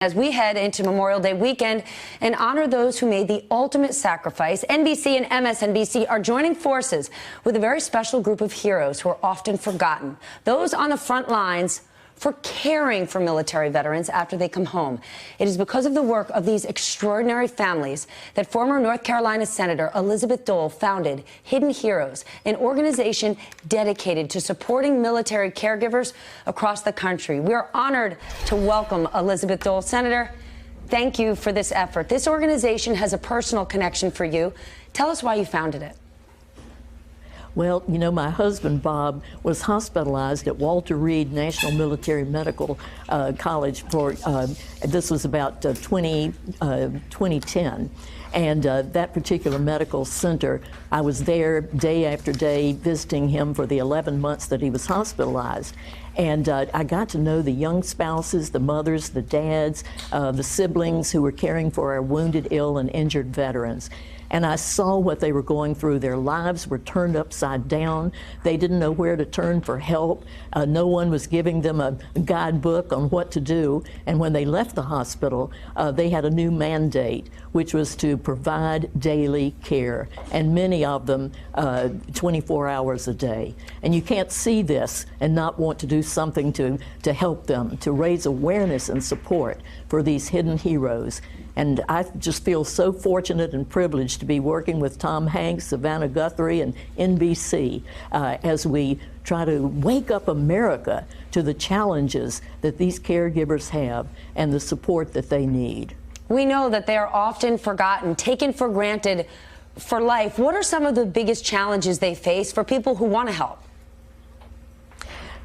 As we head into Memorial Day weekend and honor those who made the ultimate sacrifice, NBC and MSNBC are joining forces with a very special group of heroes who are often forgotten. Those on the front lines for caring for military veterans after they come home. It is because of the work of these extraordinary families that former North Carolina Senator Elizabeth Dole founded Hidden Heroes, an organization dedicated to supporting military caregivers across the country. We are honored to welcome Elizabeth Dole. Senator, thank you for this effort. This organization has a personal connection for you. Tell us why you founded it. Well, you know, my husband, Bob, was hospitalized at Walter Reed National Military Medical College for, this was about 2010. And that particular medical center, I was there day after day visiting him for the 11 months that he was hospitalized. And I got to know the young spouses, the mothers, the dads, the siblings who were caring for our wounded, ill, and injured veterans. And I saw what they were going through. Their lives were turned upside down. They didn't know where to turn for help. No one was giving them a guidebook on what to do. And when they left the hospital, they had a new mandate, which was to provide daily care, and many of them 24 hours a day. And you can't see this and not want to do something to help them, to raise awareness and support for these hidden heroes. And I just feel so fortunate and privileged to be working with Tom Hanks, Savannah Guthrie, and NBC as we try to wake up America to the challenges that these caregivers have and the support that they need. We know that they are often forgotten, taken for granted for life. What are some of the biggest challenges they face for people who want to help?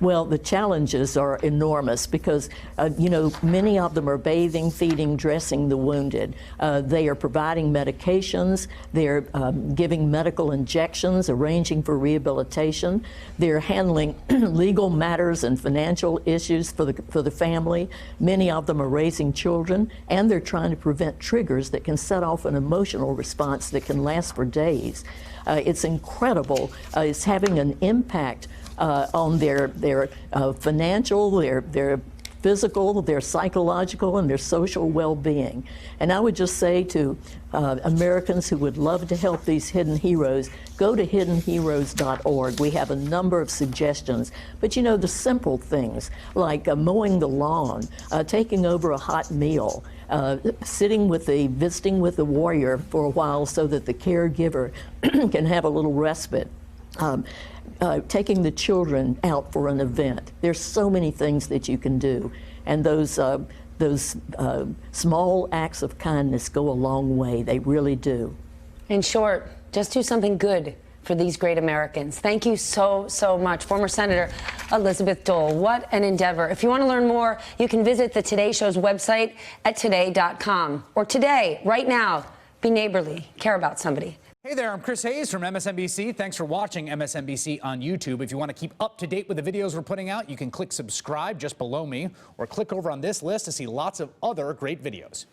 Well, the challenges are enormous because, you know, many of them are bathing, feeding, dressing the wounded. They are providing medications. They're giving medical injections, arranging for rehabilitation. They're handling legal matters and financial issues for the family. Many of them are raising children, and they're trying to prevent triggers that can set off an emotional response that can last for days. It's incredible. It's having an impact on their financial, their physical, their psychological, and their social well-being. And I would just say to Americans who would love to help these hidden heroes, go to hiddenheroes.org. We have a number of suggestions. But you know, the simple things like mowing the lawn, taking over a hot meal, visiting with the warrior for a while so that the caregiver can have a little respite. Taking the children out for an event. There's so many things that you can do, and those small acts of kindness go a long way. They really do. In short, just do something good for these great Americans. Thank you so much, former Senator Elizabeth Dole. What an endeavor. If you want to learn more, you can visit the Today Show's website at today.com. Or today, right now, be neighborly, care about somebody. Hey there, I'm Chris Hayes from MSNBC. Thanks for watching MSNBC on YouTube. If you want to keep up to date with the videos we're putting out, you can click subscribe just below me or click over on this list to see lots of other great videos.